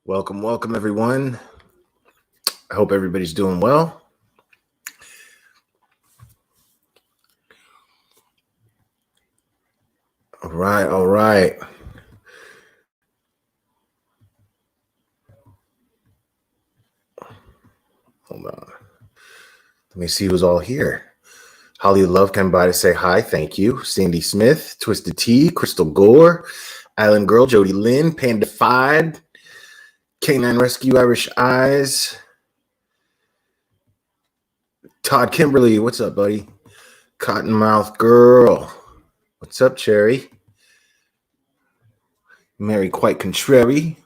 Welcome everyone. I hope everybody's doing well. All right. Hold on. Let me see who's all here. Holly Love came by to say hi. Thank you. Sandy Smith, Twisted Tea, Crystal Gore, Island Girl, Jody Lynn, Pandified, Canine Rescue, Irish Eyes, Todd Kimberly. What's up, buddy? Cottonmouth Girl. What's up, Cherry? Mary Quite Contrary.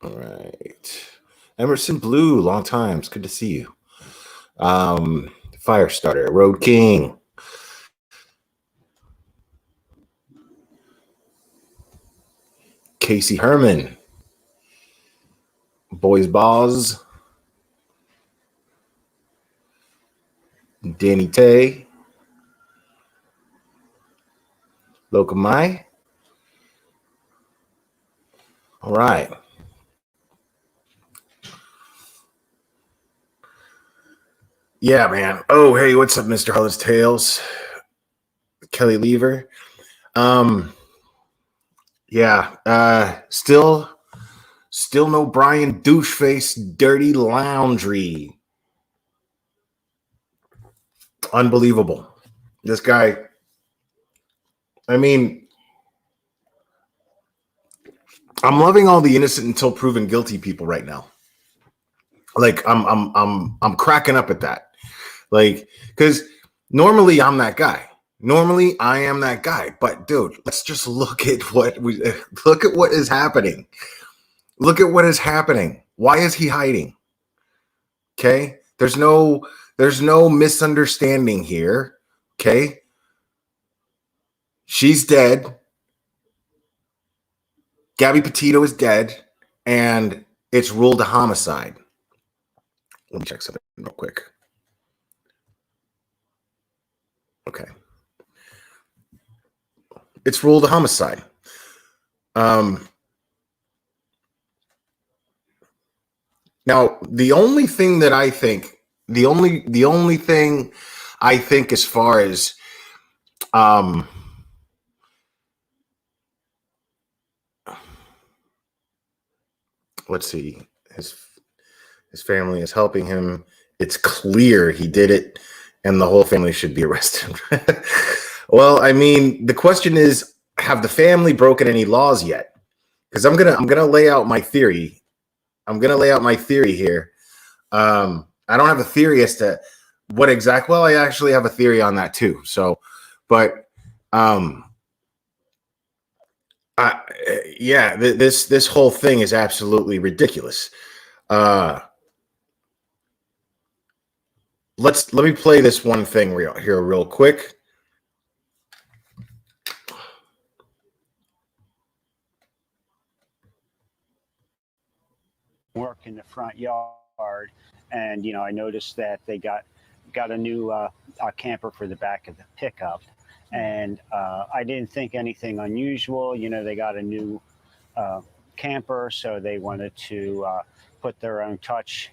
All right. Emerson Blue, long time. It's good to see you. Firestarter, Road King. Casey Herman. Boys Boz. Danny Tay. Lokamai. All right. Yeah, man. Oh, hey, what's up, Mr. Hollis Tales? Kelly Lever. Still no Brian Doucheface Dirty Laundrie. Unbelievable. This guy, I mean, I'm loving all the innocent until proven guilty people right now. Like I'm cracking up at that. Like, because normally I'm that guy. Normally I am that guy. But dude, let's just look at what is happening. Look at what is happening. Why is he hiding? Okay? There's no misunderstanding here. Okay? She's dead. Gabby Petito is dead, and it's ruled a homicide. Let me check something real quick. Okay. It's ruled a homicide. Now, the only thing I think as far as let's see, his family is helping him. It's clear he did it, and the whole family should be arrested. Well, I mean, the question is, have the family broken any laws yet? Because I'm gonna lay out my theory. I'm gonna lay out my theory here. I don't have a theory as to what exact. Well, I actually have a theory on that too. So, but this whole thing is absolutely ridiculous. Let me play this one thing real quick. Work in the front yard, and I noticed that they got a new camper for the back of the pickup, and I didn't think anything unusual. They got a new camper, so they wanted to put their own touch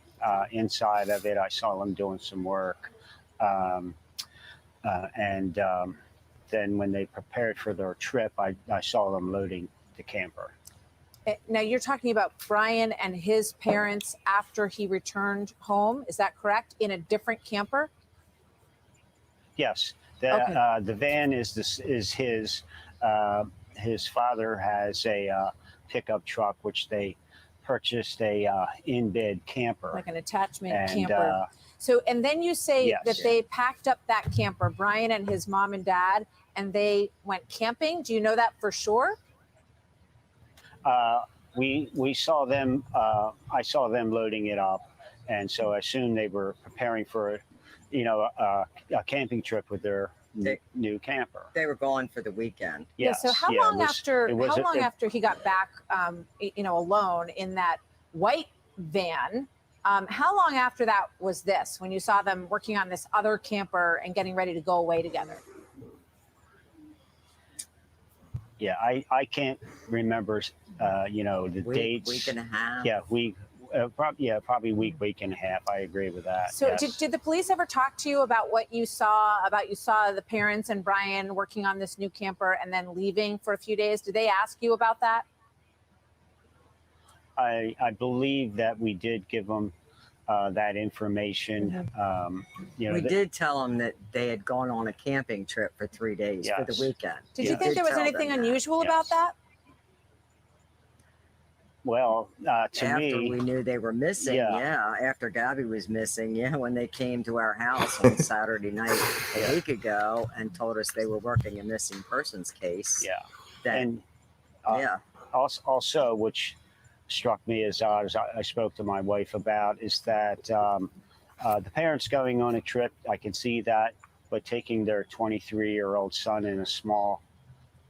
inside of it. I saw them doing some work, and then when they prepared for their trip, I saw them loading the camper. Now you're talking about Brian and his parents after he returned home. Is that correct? In a different camper? Yes. The van is his. His father has a pickup truck, which they purchased a in-bed camper, like an attachment camper. So, and then you say that they packed up that camper, Brian and his mom and dad, and they went camping. Do you know that for sure? We saw them. I saw them loading it up, and so I assumed they were preparing for, a camping trip with their new camper. They were gone for the weekend. Yes. So how long after he got back, alone in that white van, How long after that was this, when you saw them working on this other camper and getting ready to go away together? Yeah, I can't remember, the dates. Week and a half. Yeah, probably week and a half. I agree with that. So yes. did the police ever talk to you about what you saw, the parents and Brian working on this new camper and then leaving for a few days? Did they ask you about that? I believe that we did give them that information. We did tell them that they had gone on a camping trip for 3 days for the weekend. Did you think there was anything unusual about that? Well, after we knew they were missing, after Gabby was missing, when they came to our house on Saturday night a week ago and told us they were working a missing persons case. Also, which struck me as odd, as I spoke to my wife about, is that the parents going on a trip, I can see that, but taking their 23-year-old son in a small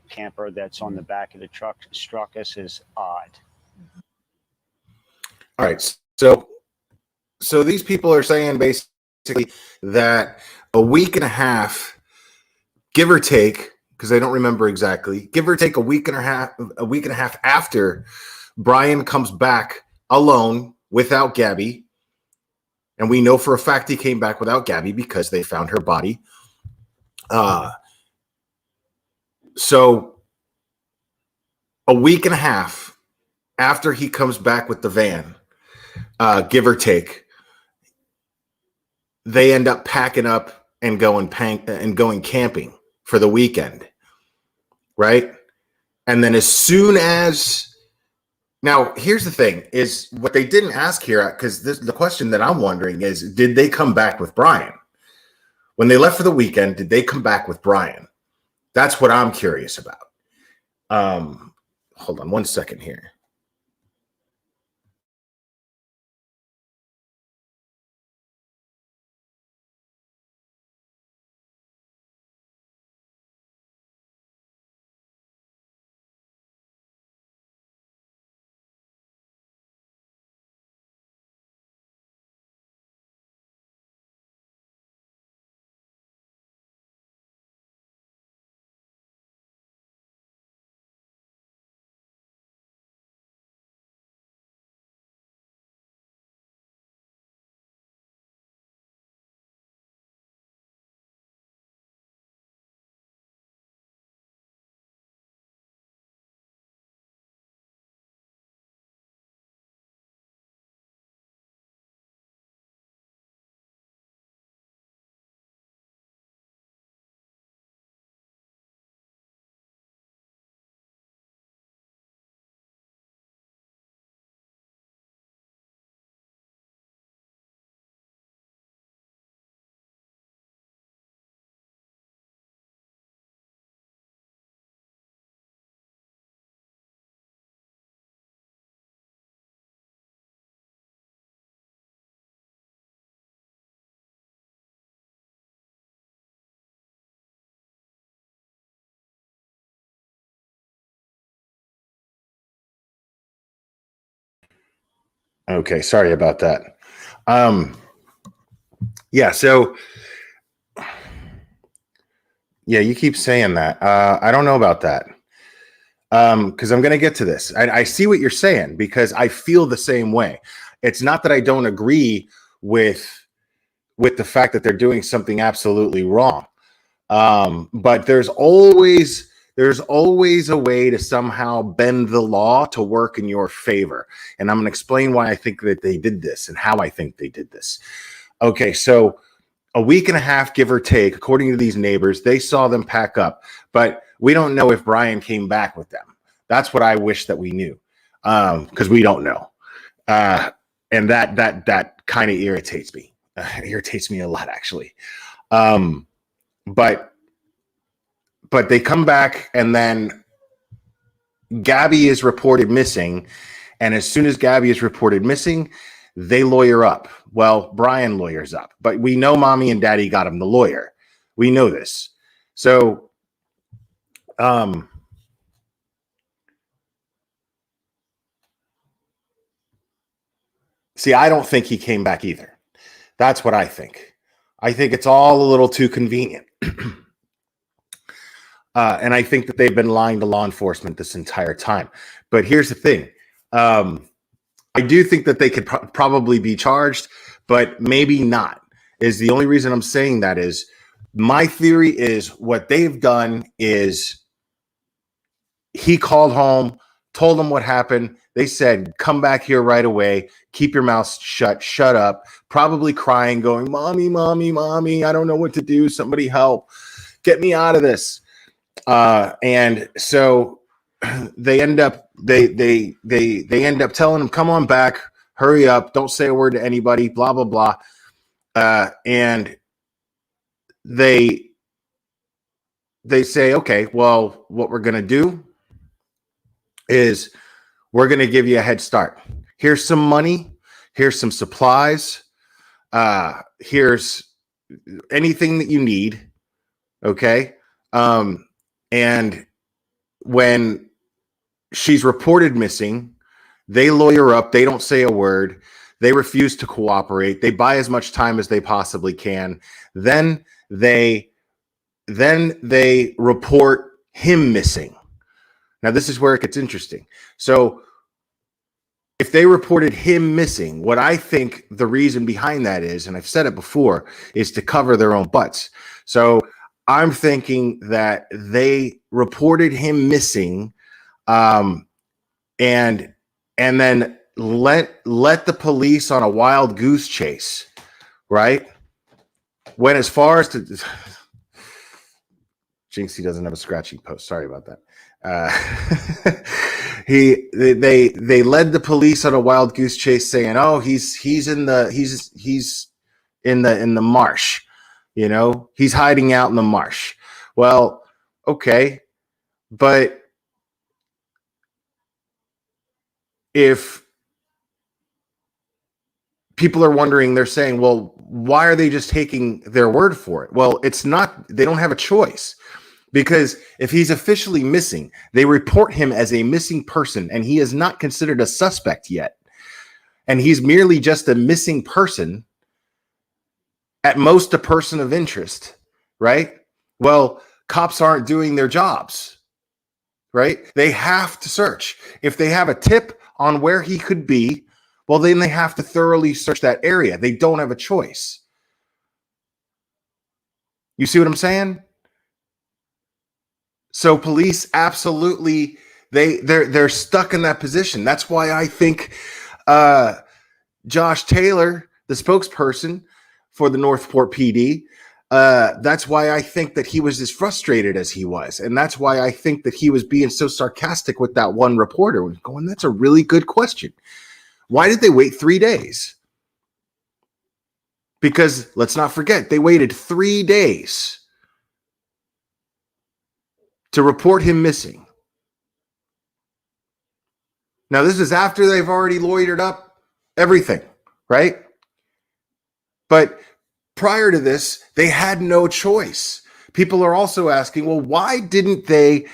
camper that's on the back of the truck struck us as odd. All right, so these people are saying basically that a week and a half, give or take, because I don't remember exactly, give or take a week and a half after Brian comes back alone without Gabby, and we know for a fact he came back without Gabby because they found her body. So a week and a half after he comes back with the van, give or take, they end up packing up and going camping for the weekend, right? And then as soon as, now here's the thing, is what they didn't ask here, because the question that I'm wondering is, did they come back with Brian? When they left for the weekend, did they come back with Brian? That's what I'm curious about. Hold on one second here. Okay, sorry about that. So you keep saying that. I don't know about that. Because I'm going to get to this. I see what you're saying, because I feel the same way. It's not that I don't agree with the fact that they're doing something absolutely wrong. But there's always a way to somehow bend the law to work in your favor. And I'm going to explain why I think that they did this and how I think they did this. Okay, so a week and a half, give or take, according to these neighbors, they saw them pack up, but we don't know if Brian came back with them. That's what I wish that we knew, because we don't know. And that kind of irritates me. It irritates me a lot, actually. But they come back, and then Gabby is reported missing. And as soon as Gabby is reported missing, they lawyer up. Well, Brian lawyers up, but we know mommy and daddy got him the lawyer. We know this. So, See, I don't think he came back either. That's what I think. I think it's all a little too convenient. And I think that they've been lying to law enforcement this entire time. But here's the thing. I do think that they could probably be charged, but maybe not. Is the only reason I'm saying that is my theory is what they've done is he called home, told them what happened. They said, come back here right away. Keep your mouth shut. Shut up. Probably crying, going, mommy, mommy, mommy. I don't know what to do. Somebody help. Get me out of this. And so they end up they end up telling him, come on back, hurry up, don't say a word to anybody, blah blah blah. And they say, okay, well, what we're gonna do is we're gonna give you a head start. Here's some money, here's some supplies, here's anything that you need. Okay. And when she's reported missing, they lawyer up. They don't say a word. They refuse to cooperate. They buy as much time as they possibly can. Then they report him missing. Now, this is where it gets interesting. So if they reported him missing, what I think the reason behind that is, and I've said it before, is to cover their own butts. So I'm thinking that they reported him missing, and then let the police on a wild goose chase, right? Went as far as to Jinxie doesn't have a scratchy post. Sorry about that. They led the police on a wild goose chase, saying, "Oh, he's in the marsh." You know, he's hiding out in the marsh. Well, okay. But if people are wondering, they're saying, well, why are they just taking their word for it? Well, it's not, they don't have a choice, because if he's officially missing, they report him as a missing person and he is not considered a suspect yet. And he's merely just a missing person. At most, a person of interest, right? Well, cops aren't doing their jobs, right? They have to search. If they have a tip on where he could be, well, then they have to thoroughly search that area. They don't have a choice. You see what I'm saying? So police absolutely, they're stuck in that position. That's why I think Josh Taylor, the spokesperson for the Northport PD, that's why I think that he was as frustrated as he was. And that's why I think that he was being so sarcastic with that one reporter, going, that's a really good question. Why did they wait 3 days? Because let's not forget, they waited 3 days to report him missing. Now, this is after they've already lawyered up everything, right? But prior to this, they had no choice. People are also asking, well, why didn't they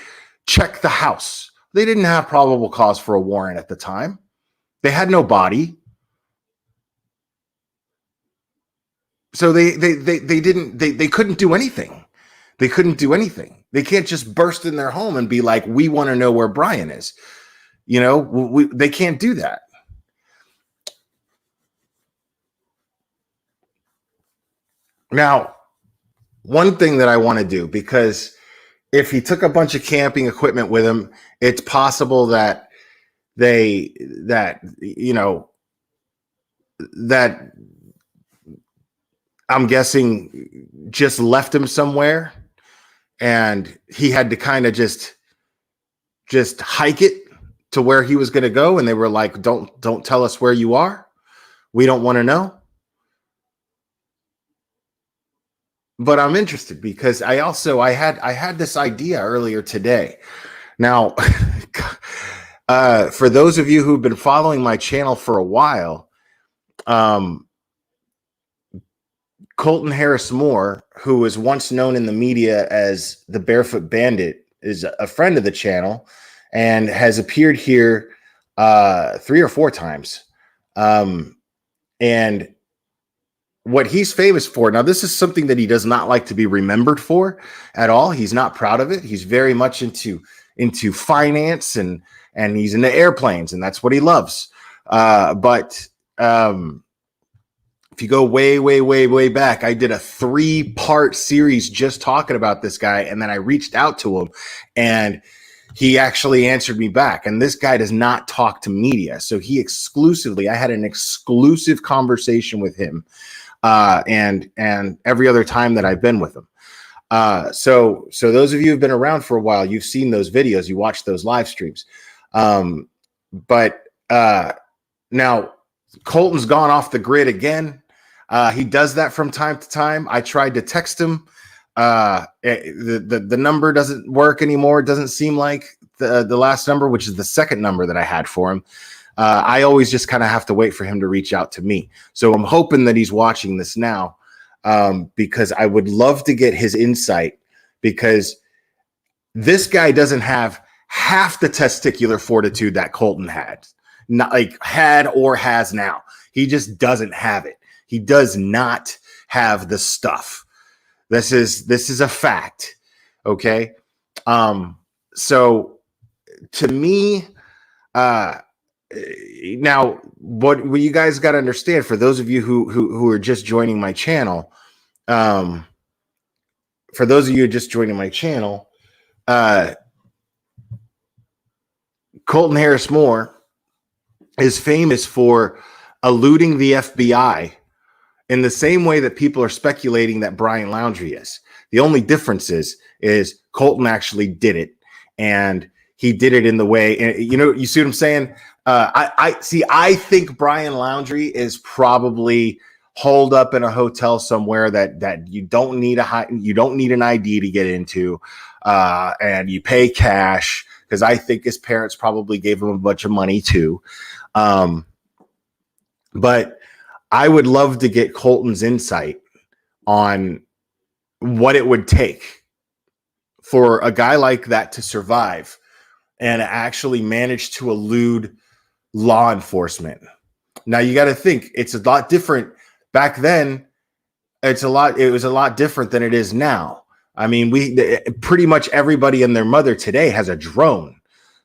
check the house? They didn't have probable cause for a warrant at the time. They had no body. So they couldn't do anything. They couldn't do anything. They can't just burst in their home and be like, we want to know where Brian is. You know, they can't do that. Now, one thing that I want to do, because if he took a bunch of camping equipment with him, it's possible that I'm guessing just left him somewhere and he had to kind of just hike it to where he was going to go. And they were like, don't tell us where you are. We don't want to know. But I'm interested because I had this idea earlier today. Now, for those of you who've been following my channel for a while, Colton Harris-Moore, who was once known in the media as the Barefoot Bandit, is a friend of the channel and has appeared here 3 or 4 times. And what he's famous for, now this is something that he does not like to be remembered for at all. He's not proud of it. He's very much into finance, and he's into airplanes, and that's what he loves. But if you go way back, I did a 3-part series just talking about this guy, and then I reached out to him, and he actually answered me back. And this guy does not talk to media, so I had an exclusive conversation with him, and every other time that I've been with him. So those of you who've been around for a while, you've seen those videos, you watched those live streams. But now Colton's gone off the grid again. He does that from time to time. I tried to text him. The number doesn't work anymore. It doesn't seem like the last number, which is the second number that I had for him. I always just kind of have to wait for him to reach out to me. So I'm hoping that he's watching this now, because I would love to get his insight, because this guy doesn't have half the testicular fortitude that Colton had or has now. He just doesn't have it. He does not have the stuff. This is a fact. Okay. So to me, now what you guys got to understand, for those of you who are just joining my channel, Colton Harris-Moore is famous for eluding the FBI in the same way that people are speculating that Brian Laundrie is. The only difference is Colton actually did it, and he did it in the way, you see what I'm saying? I think Brian Laundrie is probably holed up in a hotel somewhere that you don't need an ID to get into, and you pay cash, because I think his parents probably gave him a bunch of money too. But I would love to get Colton's insight on what it would take for a guy like that to survive and actually manage to elude law enforcement. Now you got to think, it's a lot different back then. It was a lot different than it is now. I mean, pretty much everybody and their mother today has a drone.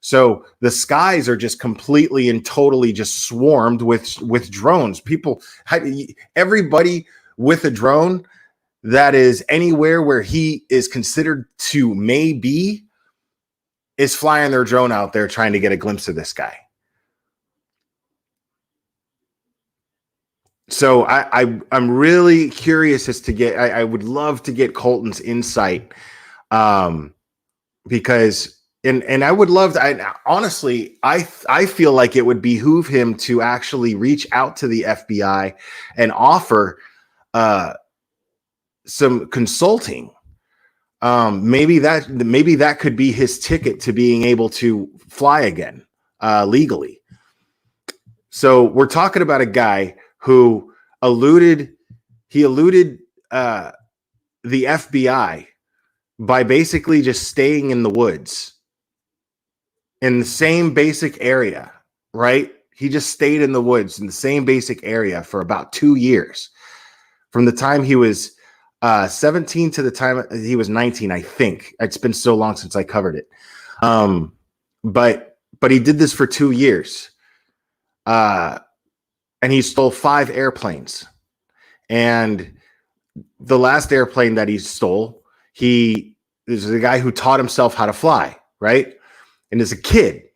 So the skies are just completely and totally just swarmed with drones. Everybody with a drone that is anywhere where he is considered to maybe is flying their drone out there trying to get a glimpse of this guy. So I'm really curious as to I would love to get Colton's insight, because and I would love to, honestly, I feel like it would behoove him to actually reach out to the FBI and offer some consulting. Maybe that could be his ticket to being able to fly again legally. So we're talking about a guy who eluded the FBI by basically just staying in the woods in the same basic area, right? He just stayed in the woods in the same basic area for about 2 years, from the time he was 17 to the time he was 19, I think. It's been so long since I covered it. But he did this for 2 years. And he stole 5 airplanes. And the last airplane that he stole, he is a guy who taught himself how to fly, right? And he's a kid,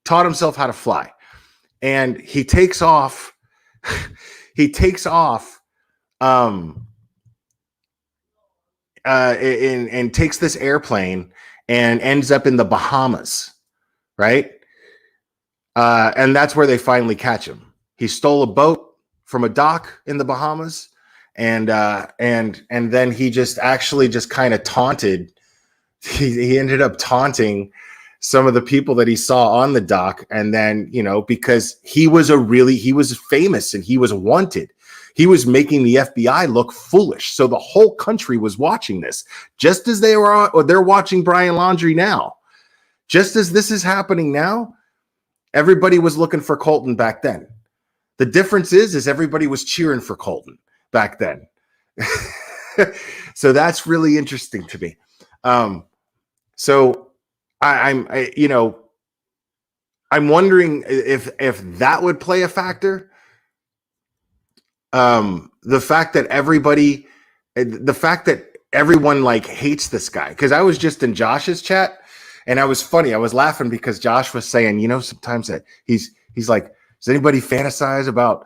taught himself how to fly. And he takes off, and takes this airplane and ends up in the Bahamas, right? And that's where they finally catch him. He stole a boat from a dock in the Bahamas, and then he just kind of taunted. He ended up taunting some of the people that he saw on the dock, and then because he was famous and he was wanted. He was making the FBI look foolish, so the whole country was watching this, just as they're watching Brian Laundrie now. Just as this is happening now, everybody was looking for Colton back then. The difference is everybody was cheering for Colton back then. So that's really interesting to me. So I'm wondering if that would play a factor. The fact that everyone like hates this guy, because I was just in Josh's chat and I was laughing because Josh was saying, sometimes that he's like, does anybody fantasize about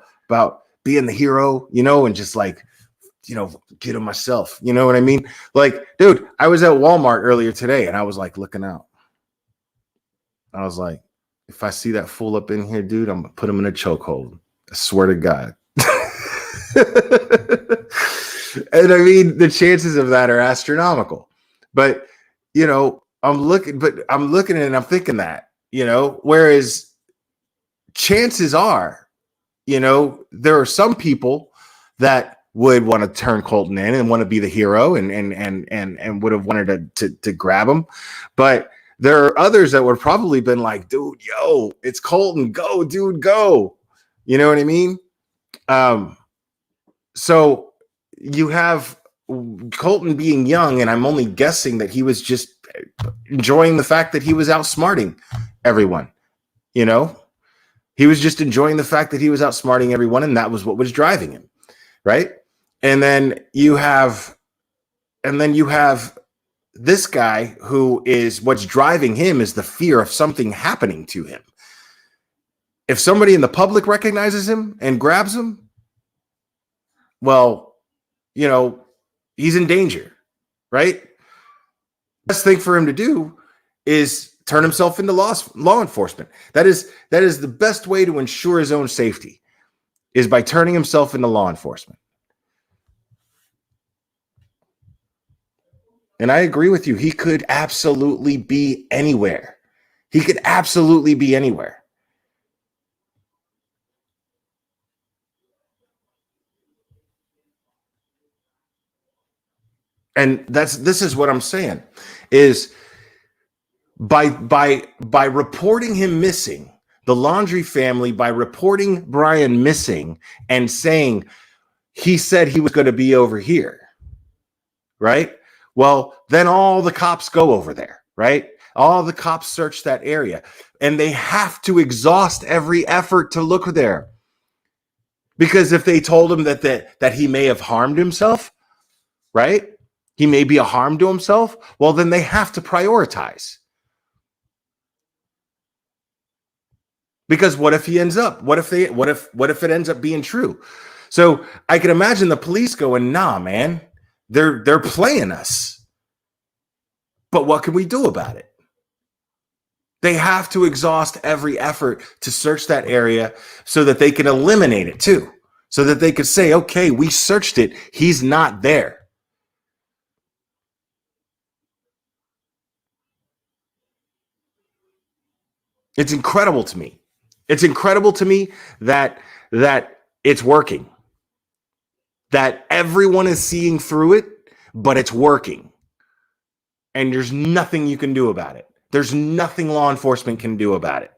being the hero, and just like, get him myself, you know what I mean? Like, dude, I was at Walmart earlier today and I was like looking out. I was like, if I see that fool up in here, dude, I'm gonna put him in a chokehold. I swear to God. And I mean, the chances of that are astronomical. But I'm looking at it and I'm thinking that, whereas chances are, there are some people that would want to turn Colton in and want to be the hero and would have wanted to grab him. But there are others that would probably been like, dude, yo, it's Colton, go, dude, go. You know what I mean? So you have Colton being young, and I'm only guessing that he was just enjoying the fact that he was outsmarting everyone. He was just enjoying the fact that he was outsmarting everyone, and that was what was driving him, right? And then you have this guy who is what's driving him is the fear of something happening to him. If somebody in the public recognizes him and grabs him, well, he's in danger, right? The best thing for him to do is turn himself into law enforcement. That is the best way to ensure his own safety, is by turning himself into law enforcement. And I agree with you. He could absolutely be anywhere. He could absolutely be anywhere. And this is what I'm saying is by reporting him missing, the Laundrie family, by reporting Brian missing and saying he said he was going to be over here, right? Well, then all the cops go over there, right? All the cops search that area, and they have to exhaust every effort to look there. Because if they told him that he may have harmed himself, right? He may be a harm to himself. Well, then they have to prioritize. Because what if he ends up? What if it ends up being true? So I can imagine the police going, "Nah, man, they're playing us." But what can we do about it? They have to exhaust every effort to search that area so that they can eliminate it too. So that they could say, "Okay, we searched it. He's not there." It's incredible to me. It's incredible to me that it's working. That everyone is seeing through it, but it's working. And there's nothing you can do about it. There's nothing law enforcement can do about it.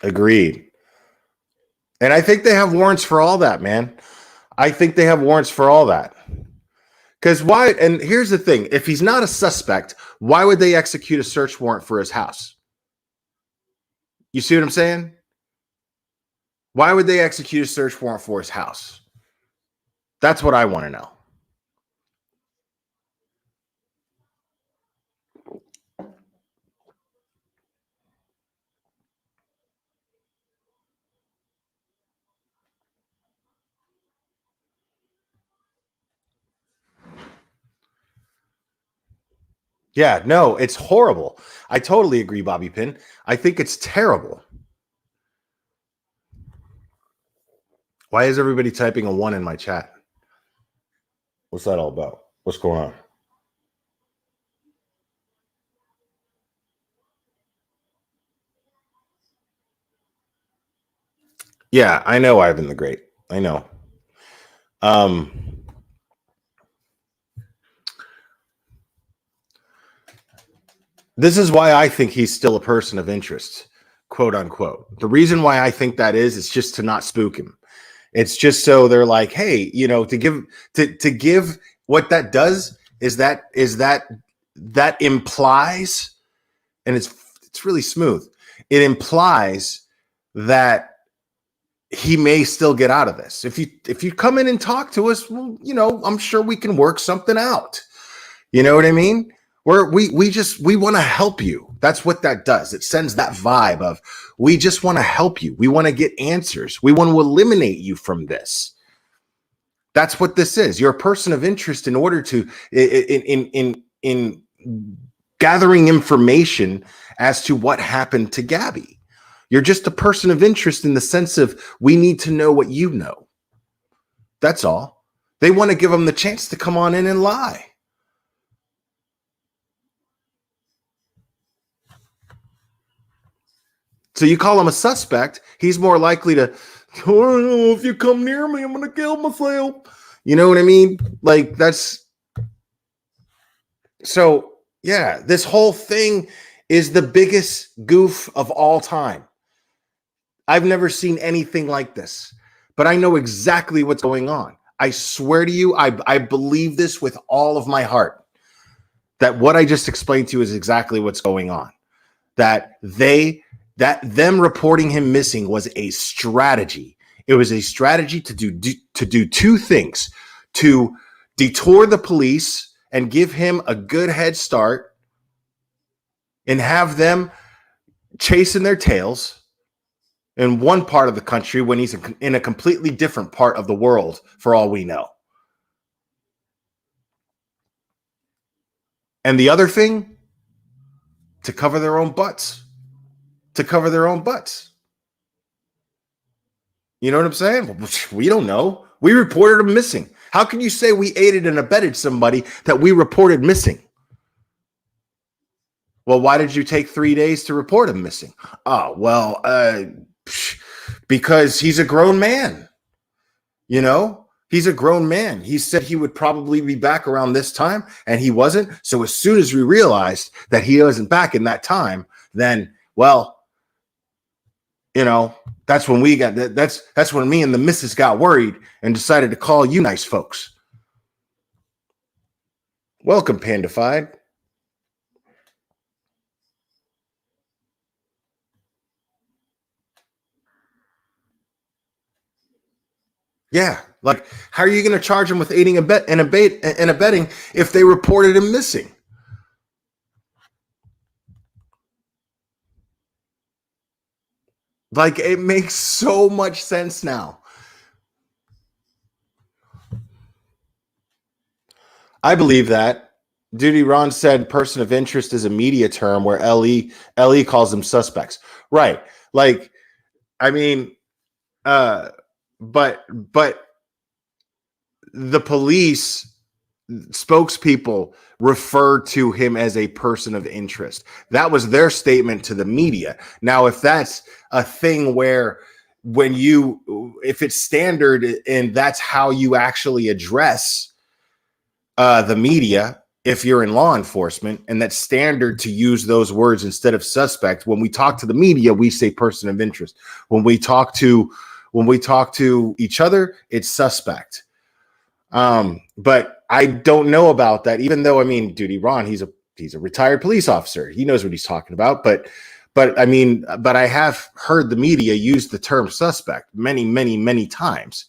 Agreed. And I think they have warrants for all that, man. I think they have warrants for all that. Because why? And here's the thing. If he's not a suspect, why would they execute a search warrant for his house? You see what I'm saying? Why would they execute a search warrant for his house? That's what I want to know. Yeah, no, it's horrible. I totally agree, Bobby Pin. I think it's terrible. Why is everybody typing a 1 in my chat? What's that all about? What's going on? Yeah, I know Ivan the Great. I know. This is why I think he's still a person of interest, quote unquote. The reason why I think that is just to not spook him. It's just so they're like, hey, you know, to give what that does is that implies, and it's really smooth. It implies that he may still get out of this. If you come in and talk to us, well, you know, I'm sure we can work something out. You know what I mean? We want to help you. That's what that does. It sends that vibe of, we just want to help you. We want to get answers. We want to eliminate you from this. That's what this is. You're a person of interest in order to, in gathering information as to what happened to Gabby. You're just a person of interest in the sense of, we need to know what you know. That's all. They want to give them the chance to come on in and lie. So you call him a suspect, he's more likely to, oh, if you come near me, I'm going to kill myself. You know what I mean? Like, that's... So, yeah, this whole thing is the biggest goof of all time. I've never seen anything like this, but I know exactly what's going on. I swear to you, I believe this with all of my heart, that what I just explained to you is exactly what's going on. That them reporting him missing was a strategy. It was a strategy to do two things: to detour the police and give him a good head start and have them chasing their tails in one part of the country when he's in a completely different part of the world, for all we know. And the other thing, to cover their own butts. To cover their own butts. You know what I'm saying? Well, we don't know. We reported him missing. How can you say we aided and abetted somebody that we reported missing? Well, why did you take 3 days to report him missing? Oh, well, because he's a grown man. You know, he's a grown man. He said he would probably be back around this time, and he wasn't. So as soon as we realized that he wasn't back in that time, then, well, you know, that's when we got that's when me and the missus got worried and decided to call you nice folks. Welcome, Pandified. Yeah, like, how are you going to charge him with aiding and abetting if they reported him missing? Like, it makes so much sense now. I believe that. Duty Ron said person of interest is a media term where LE calls them suspects. Right. Like, I mean, but the police spokespeople refer to him as a person of interest. That was their statement to the media. Now, if that's a thing where if it's standard and that's how you actually address the media, if you're in law enforcement, and that's standard to use those words instead of suspect, when we talk to the media, we say person of interest. When we talk to each other, it's suspect. But I don't know about that, even though, I mean, Duty Ron, he's a retired police officer. He knows what he's talking about. But I have heard the media use the term suspect many, many, many times.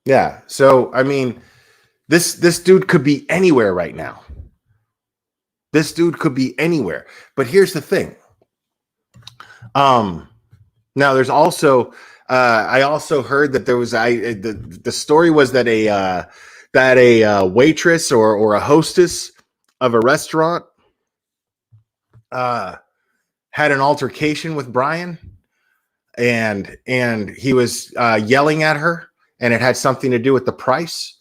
Yeah. So, I mean, this dude could be anywhere right now. This dude could be anywhere. But here's the thing. Now there's also, I also heard that there was, the story was that a waitress or a hostess of a restaurant, had an altercation with Brian, and he was yelling at her, and it had something to do with the price.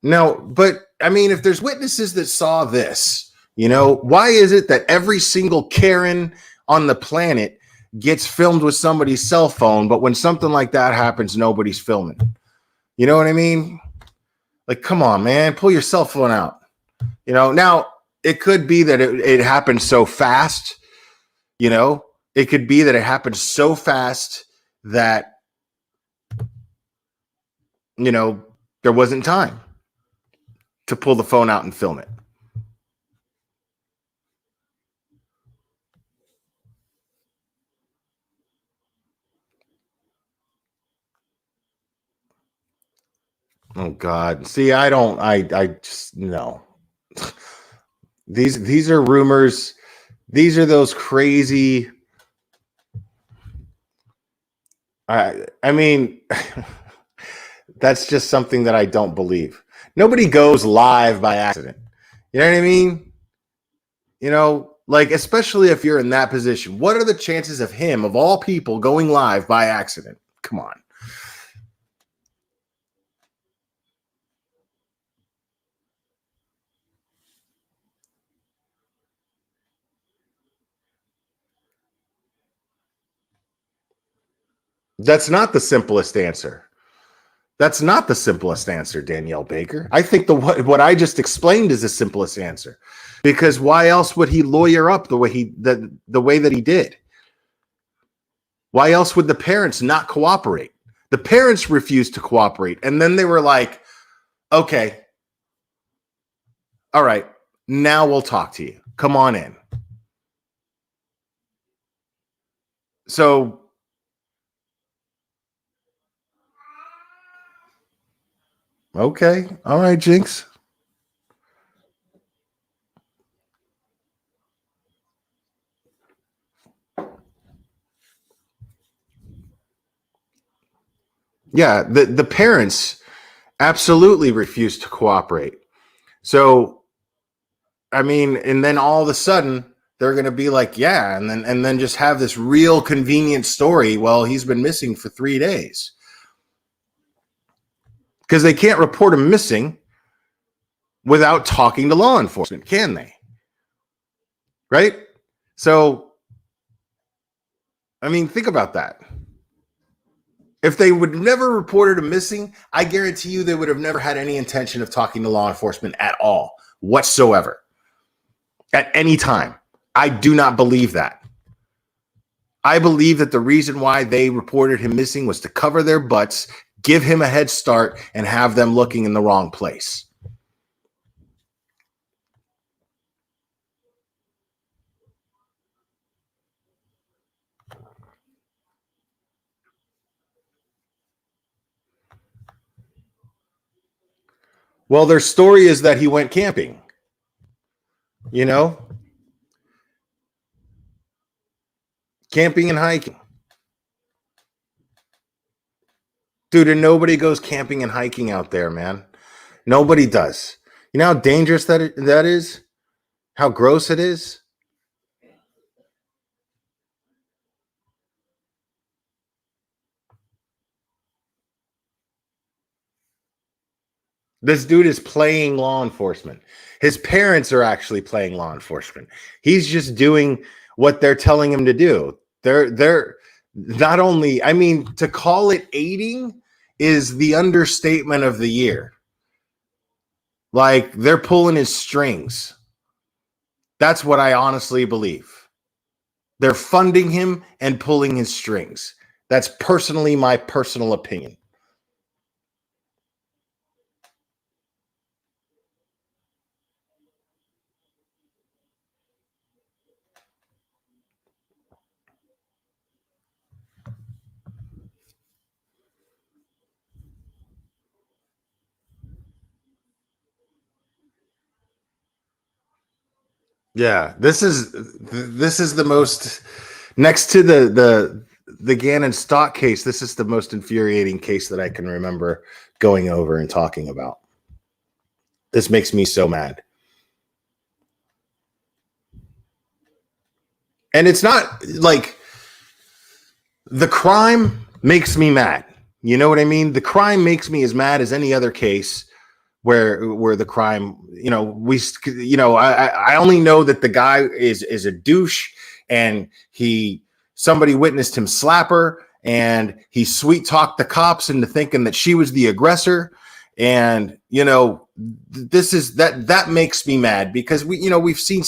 No, but I mean, if there's witnesses that saw this, You know, why is it that every single Karen on the planet gets filmed with somebody's cell phone, but when something like that happens, nobody's filming? You know what I mean? Like, come on, man, pull your cell phone out. You know, now it could be that it happened so fast. You know, it could be that it happened so fast that, you know, there wasn't time to pull the phone out and film it. Oh God. See, I just, no. These are rumors. These are those crazy. I mean, that's just something that I don't believe. Nobody goes live by accident. You know what I mean? You know, like, especially if you're in that position, what are the chances of him, of all people, going live by accident? Come on. That's not the simplest answer. That's not the simplest answer, Danielle Baker. I think what I just explained is the simplest answer, because why else would he lawyer up the way that he did? Why else would the parents not cooperate? The parents refused to cooperate, and then they were like, "Okay, all right, now we'll talk to you. Come on in." So, okay, all right, Jinx. Yeah, the parents absolutely refused to cooperate. So, I mean, and then all of a sudden they're going to be like, yeah, and then just have this real convenient story. Well, he's been missing for 3 days, because they can't report him missing without talking to law enforcement, can they? Right? So, I mean, think about that. If they would never reported him missing, I guarantee you they would have never had any intention of talking to law enforcement at all, whatsoever, at any time. I do not believe that. I believe that the reason why they reported him missing was to cover their butts, give him a head start, and have them looking in the wrong place. Well, their story is that he went camping. You know? Camping and hiking. Dude, and nobody goes camping and hiking out there, man. Nobody does. You know how dangerous that is? How gross it is? This dude is playing law enforcement. His parents are actually playing law enforcement. He's just doing what they're telling him to do. They're not only, I mean, to call it aiding is the understatement of the year. Like, they're pulling his strings. That's what I honestly believe. They're funding him and pulling his strings. That's personally my personal opinion. Yeah, this is the most, next to the Gannon stock case, this is the most infuriating case that I can remember going over and talking about. This makes me so mad. And it's not like the crime makes me mad. You know what I mean? The crime makes me as mad as any other case, where the crime, I only know that the guy is a douche, and somebody witnessed him slap her, and he sweet talked the cops into thinking that she was the aggressor. And that makes me mad, because we've seen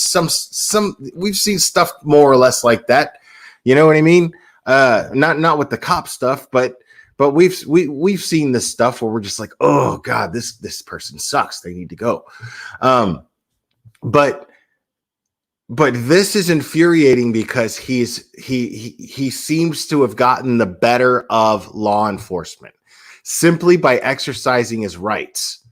we've seen stuff more or less like that. You know what I mean? Not with the cop stuff, but we've seen this stuff where we're just like, oh God, this person sucks. They need to go. But this is infuriating, because he seems to have gotten the better of law enforcement simply by exercising his rights.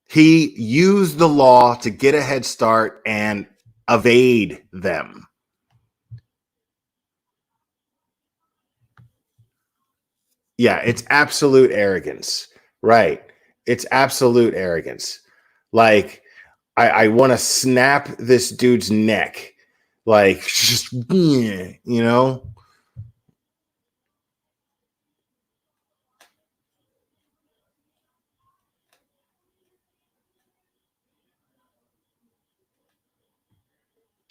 He used the law to get a head start and evade them. Yeah, it's absolute arrogance, right? It's absolute arrogance. Like, I want to snap this dude's neck, like, just,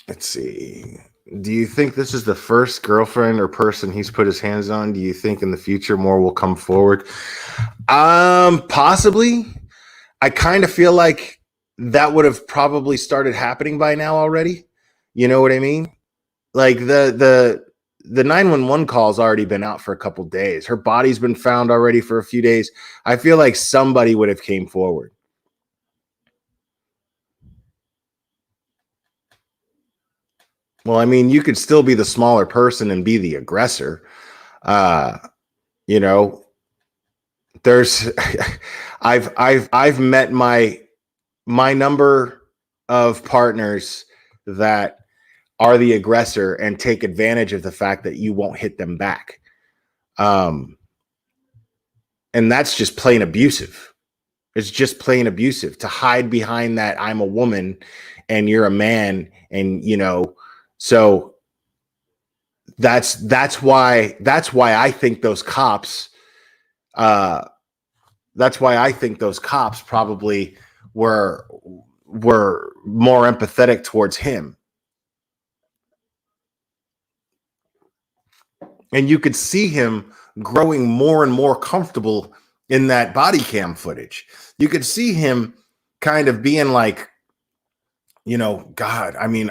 Let's see. Do you think this is the first girlfriend or person he's put his hands on? Do you think in the future more will come forward? Possibly. I kind of feel like that would have probably started happening by now already. You know what I mean? Like the 911 call's already been out for a couple days. Her body's been found already for a few days. I feel like somebody would have came forward. Well, I mean, you could still be the smaller person and be the aggressor. There's I've met my number of partners that are the aggressor and take advantage of the fact that you won't hit them back. And that's just plain abusive. It's just plain abusive to hide behind that I'm a woman and you're a man, and so that's why I think those cops probably were more empathetic towards him. And you could see him growing more and more comfortable in that body cam footage. You could see him kind of being like, God, I mean,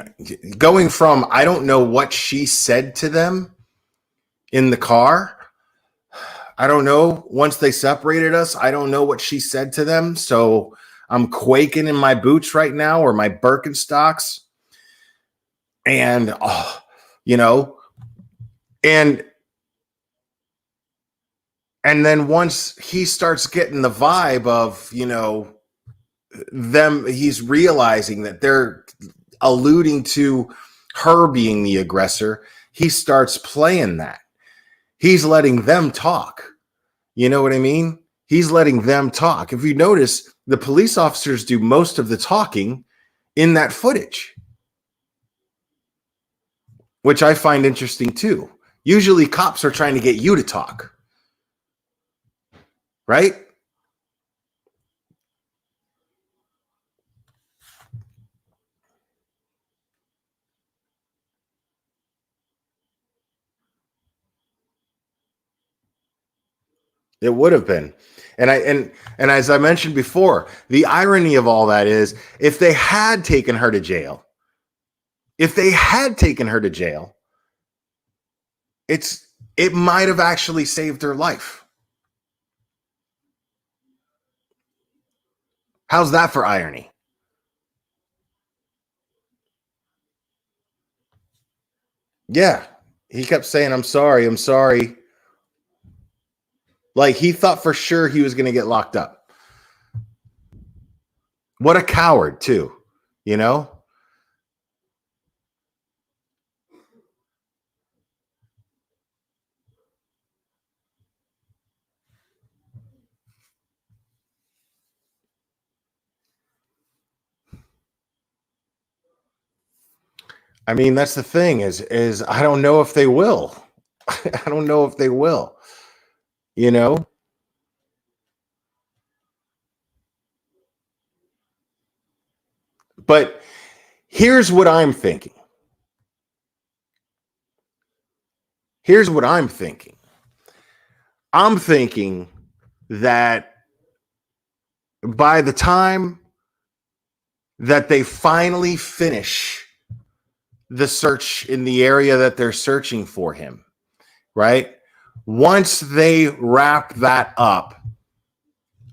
going from, I don't know what she said to them in the car. I don't know. Once they separated us, I don't know what she said to them. So I'm quaking in my boots right now, or my Birkenstocks. And, and then once he starts getting the vibe of, them, he's realizing that they're alluding to her being the aggressor. He starts playing that. He's letting them talk. You know what I mean? He's letting them talk. If you notice, the police officers do most of the talking in that footage, which I find interesting too. Usually cops are trying to get you to talk. Right? It would have been. And as I mentioned before, the irony of all that is, if they had taken her to jail, it might have actually saved her life. How's that for irony? Yeah. He kept saying, I'm sorry. Like, he thought for sure he was going to get locked up. What a coward, too, I mean, that's the thing is I don't know if they will. I don't know if they will, But here's what I'm thinking. I'm thinking that by the time that they finally finish the search in the area that they're searching for him, right? Once they wrap that up,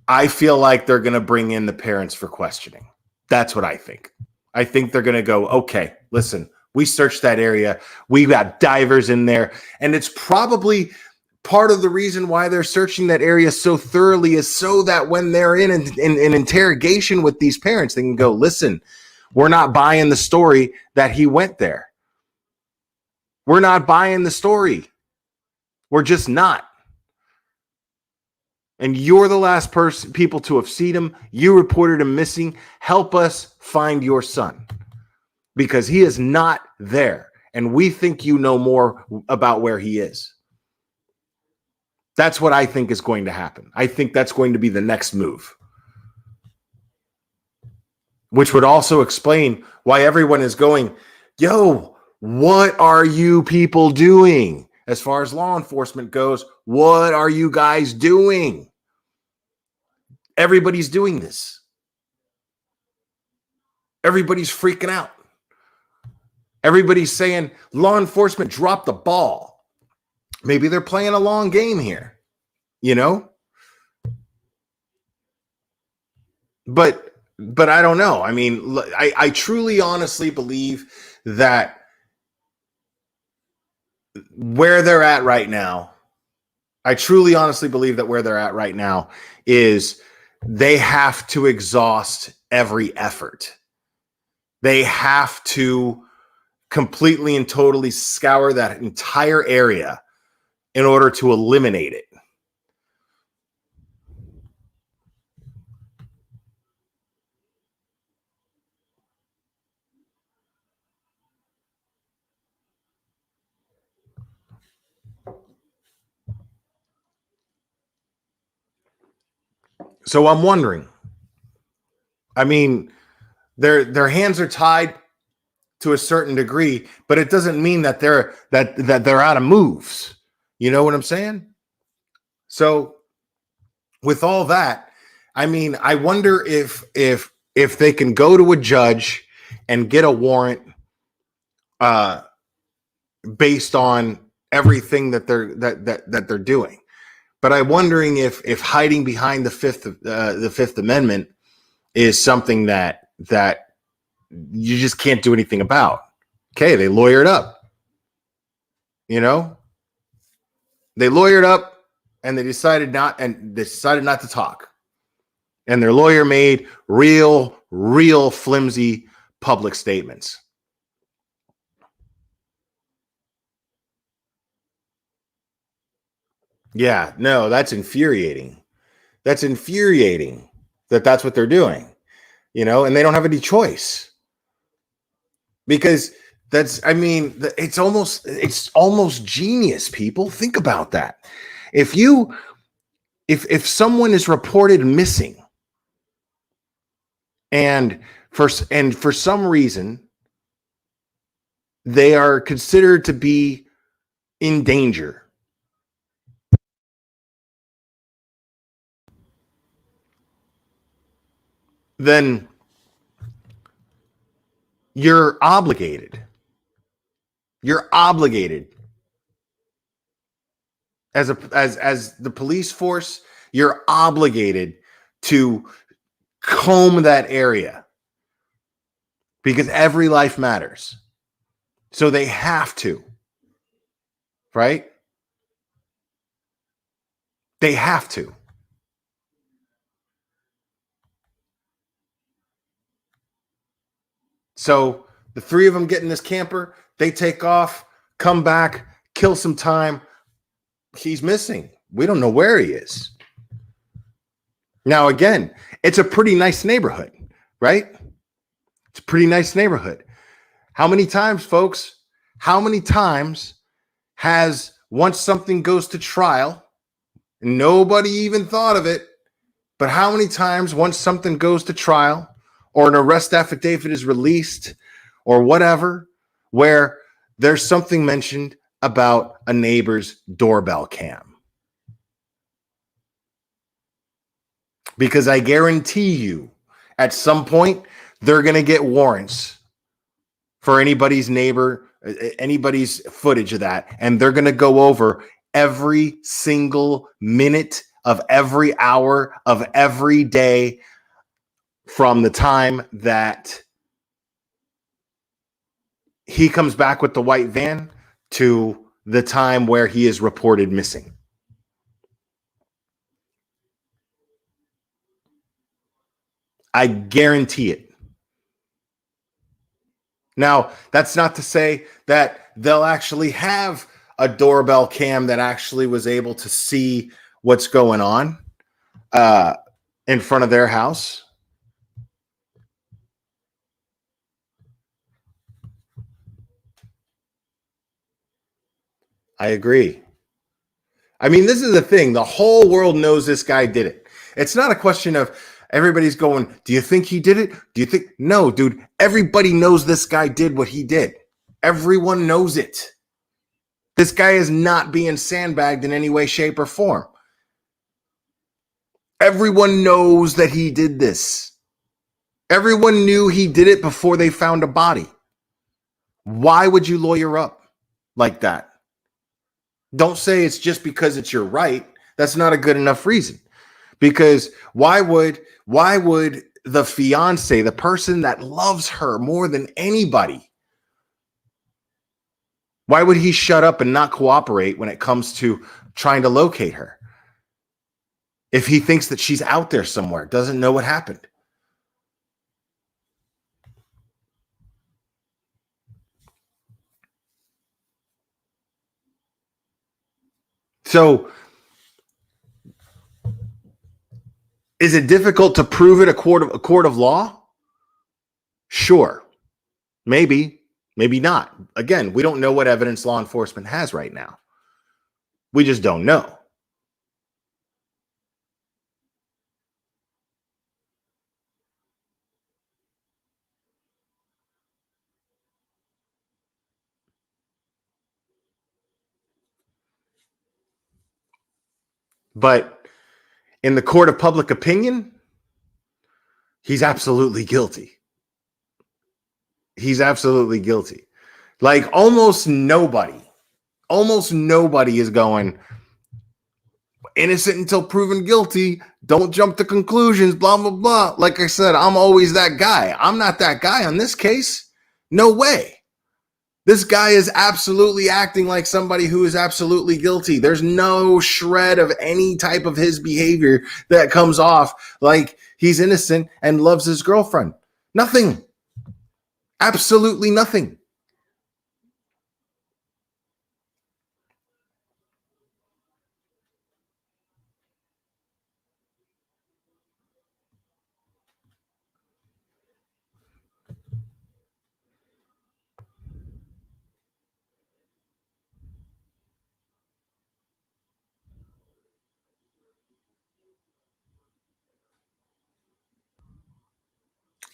I feel like they're going to bring in the parents for questioning. That's what I think. I think they're going to go, okay, listen, we searched that area. We got divers in there. And it's probably part of the reason why they're searching that area so thoroughly is so that when they're in an interrogation with these parents, they can go, listen, we're not buying the story that he went there. We're not buying the story. We're just not. And you're the last people to have seen him. You reported him missing. Help us find your son because he is not there. And we think you know more about where he is. That's what I think is going to happen. I think that's going to be the next move. Which would also explain why everyone is going, yo, what are you people doing? As far as law enforcement goes, what are you guys doing? Everybody's doing this. Everybody's freaking out. Everybody's saying, law enforcement dropped the ball. Maybe they're playing a long game here, you know? But I don't know. I mean, I truly, honestly believe that where they're at right now, is they have to exhaust every effort. They have to completely and totally scour that entire area in order to eliminate it. So I'm wondering, I mean, their hands are tied to a certain degree, but it doesn't mean that they're out of moves. You know what I'm saying? So with all that, I mean, I wonder if they can go to a judge and get a warrant based on everything that they're doing. But I'm wondering if hiding behind the Fifth Amendment is something that you just can't do anything about. Okay, they lawyered up. You know, they lawyered up, and they decided not to talk. And their lawyer made real flimsy public statements. Yeah, no, that's infuriating. That's infuriating that's what they're doing, you know, and they don't have any choice. Because it's almost genius, people. Think about that. If someone is reported missing and for some reason they are considered to be in danger, then you're obligated as the police force. You're obligated to comb that area because every life matters. So they have to, right? They have to. So the three of them get in this camper, they take off, come back, kill some time. He's missing. We don't know where he is. Now, again, it's a pretty nice neighborhood, right? It's a pretty nice neighborhood. How many times, folks, has, once something goes to trial, nobody even thought of it, but how many times once something goes to trial or an arrest affidavit is released or whatever, where there's something mentioned about a neighbor's doorbell cam. Because I guarantee you, at some point, they're going to get warrants for anybody's footage of that. And they're going to go over every single minute of every hour of every day from the time that he comes back with the white van to the time where he is reported missing. I guarantee it. Now, that's not to say that they'll actually have a doorbell cam that actually was able to see what's going on in front of their house. I agree. I mean, this is the thing. The whole world knows this guy did it. It's not a question of everybody's going, do you think he did it? Do you think? No, dude. Everybody knows this guy did what he did. Everyone knows it. This guy is not being sandbagged in any way, shape, or form. Everyone knows that he did this. Everyone knew he did it before they found a body. Why would you lawyer up like that? Don't say it's just because it's your right. That's not a good enough reason. Because why would the fiance, the person that loves her more than anybody, why would he shut up and not cooperate when it comes to trying to locate her? If he thinks that she's out there somewhere, doesn't know what happened. So, is it difficult to prove it a court of law? Sure. Maybe not. Again, we don't know what evidence law enforcement has right now. We just don't know. But in the court of public opinion, he's absolutely guilty. He's absolutely guilty. Like almost nobody is going innocent until proven guilty. Don't jump to conclusions, blah, blah, blah. Like I said, I'm always that guy. I'm not that guy on this case. No way. This guy is absolutely acting like somebody who is absolutely guilty. There's no shred of any type of his behavior that comes off like he's innocent and loves his girlfriend. Nothing. Absolutely nothing.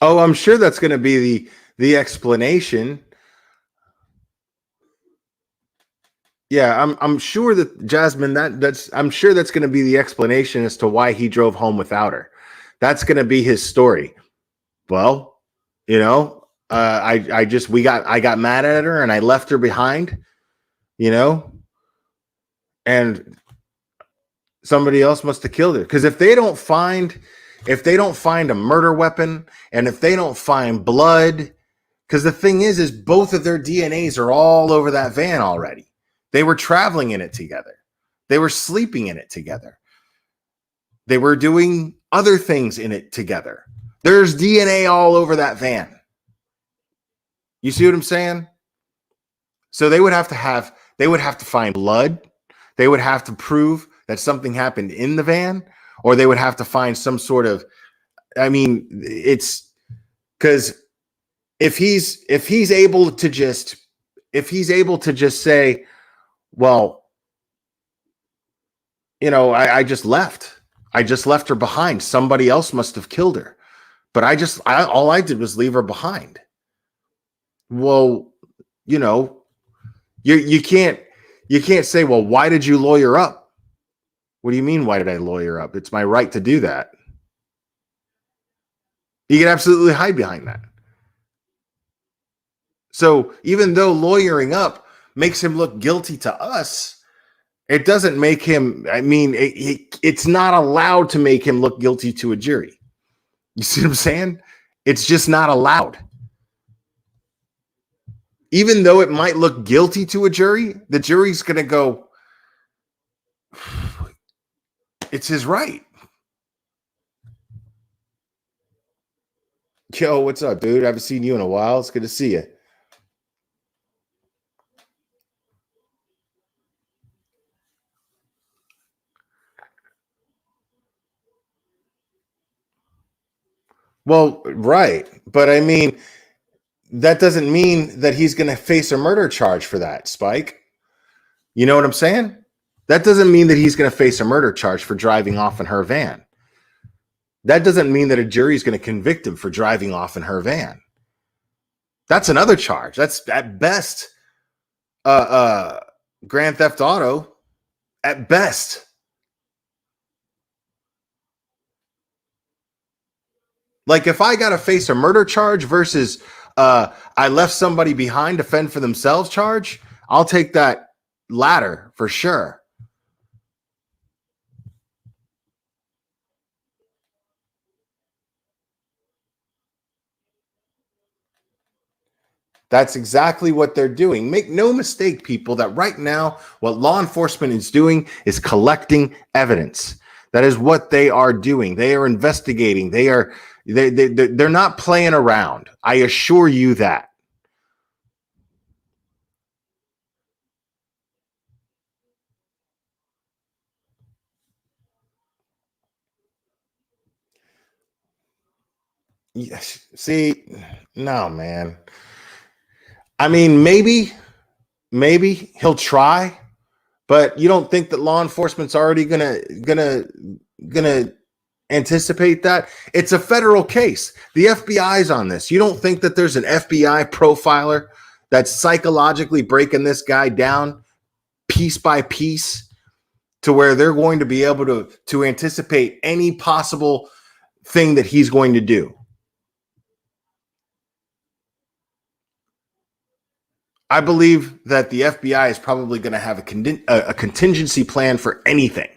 Oh, I'm sure that's going to be the explanation. Yeah, I'm sure that Jasmine, I'm sure that's going to be the explanation as to why he drove home without her. That's going to be his story. Well, you know, I got mad at her and I left her behind, you know, and somebody else must have killed her. Because if they don't find a murder weapon and if they don't find blood, because the thing is both of their DNAs are all over that van already. They were traveling in it together. They were sleeping in it together. They were doing other things in it together. There's DNA all over that van. You see what I'm saying? So they would have to find blood. They would have to prove that something happened in the van, or they would have to find some sort of, I mean, it's because if he's able to just say, well, you know, I just left her behind. Somebody else must have killed her. but all I did was leave her behind. Well, you know, you can't say, well, why did you lawyer up? What do you mean, why did I lawyer up? It's my right to do that. You can absolutely hide behind that. So even though lawyering up makes him look guilty to us, it doesn't make him, I mean, it's not allowed to make him look guilty to a jury. You see what I'm saying? It's just not allowed. Even though it might look guilty to a jury, the jury's going to go, it's his right. Yo, what's up, dude? I haven't seen you in a while. It's good to see you. Well, right. But I mean, that doesn't mean that he's going to face a murder charge for that, Spike. You know what I'm saying? That doesn't mean that he's going to face a murder charge for driving off in her van. That doesn't mean that a jury is going to convict him for driving off in her van. That's another charge. That's at best Grand Theft Auto. At best. Like if I got to face a murder charge versus I left somebody behind to fend for themselves charge, I'll take that latter for sure. That's exactly what they're doing. Make no mistake, people, that right now what law enforcement is doing is collecting evidence. That is what they are doing. They are investigating. They're not playing around. I assure you that. Yes. See, no, man. I mean, maybe he'll try, but you don't think that law enforcement's already gonna anticipate that? It's a federal case. The FBI's on this. You don't think that there's an FBI profiler that's psychologically breaking this guy down piece by piece to where they're going to be able to anticipate any possible thing that he's going to do? I believe that the FBI is probably going to have a contingency plan for anything.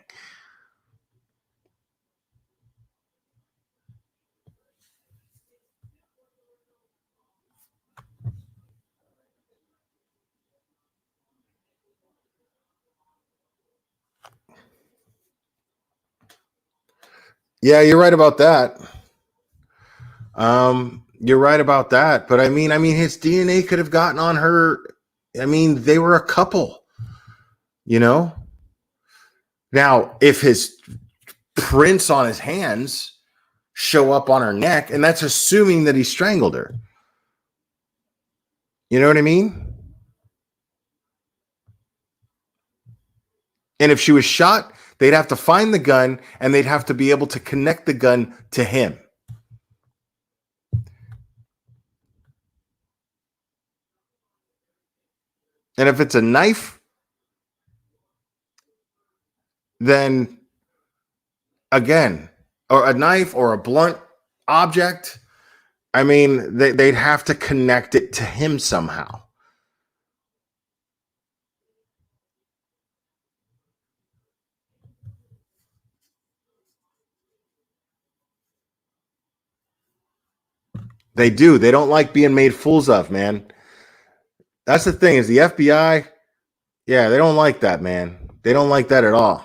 Yeah, you're right about that. You're right about that. But I mean, his DNA could have gotten on her. I mean, they were a couple, you know? Now, if his prints on his hands show up on her neck, and that's assuming that he strangled her. You know what I mean? And if she was shot, they'd have to find the gun, and they'd have to be able to connect the gun to him. And if it's a knife, then again, or a knife or a blunt object, I mean, they'd have to connect it to him somehow. They do. They don't like being made fools of, man. That's the thing, is the FBI, yeah, they don't like that, man. They don't like that at all.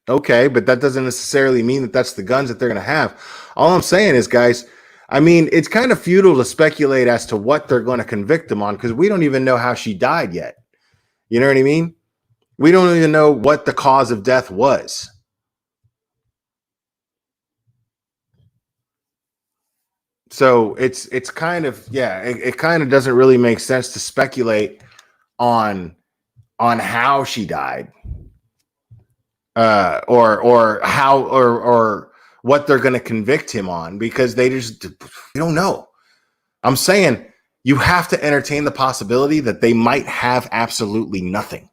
Okay, but that doesn't necessarily mean that that's the guns that they're going to have. All I'm saying is, guys, I mean, it's kind of futile to speculate as to what they're going to convict them on because we don't even know how she died yet. You know what I mean? We don't even know what the cause of death was. So it's kind of, yeah, it kind of doesn't really make sense to speculate on how she died. or how or what they're going to convict him on, because they don't know. I'm saying you have to entertain the possibility that they might have absolutely nothing.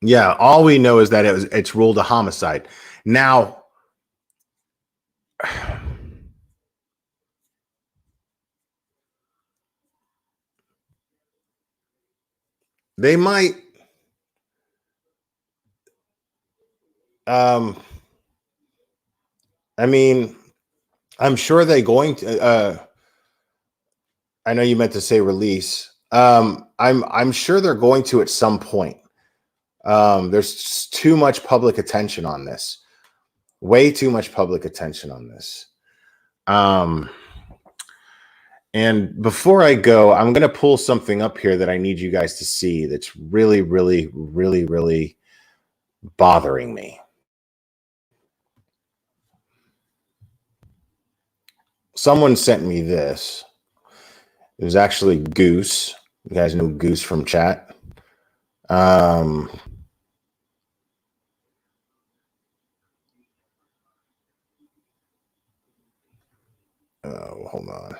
Yeah, all we know is that it's ruled a homicide. Now, they might I mean, I'm sure they're going to I know you meant to say release. I'm sure they're going to at some point. There's too much public attention on this. Way too much public attention on this. And before I go, I'm going to pull something up here that I need you guys to see that's really, really, really, really bothering me. Someone sent me this. It was actually Goose. You guys know Goose from chat. Oh, hold on.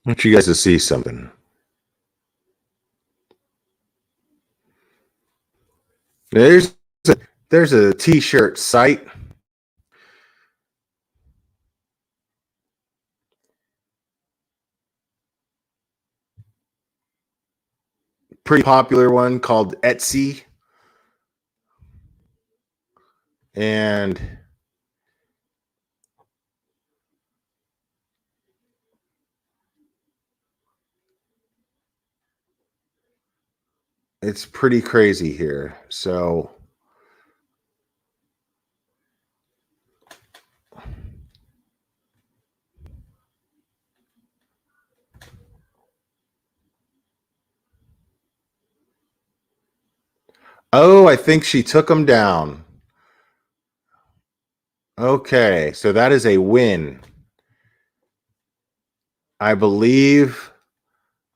I want you guys to see something. There's a t-shirt site. Pretty popular one called Etsy. And it's pretty crazy here. So oh, I think she took them down. Okay, so that is a win. I believe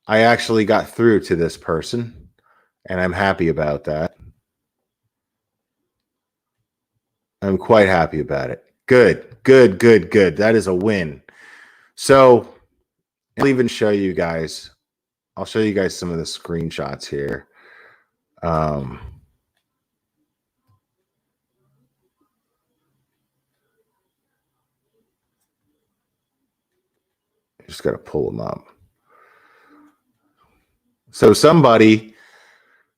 I actually got through to this person, and I'm happy about that. I'm quite happy about it. Good, good, good, good. That is a win. So I'll even show you guys. I'll show you guys some of the screenshots here. Just got to pull them up. So somebody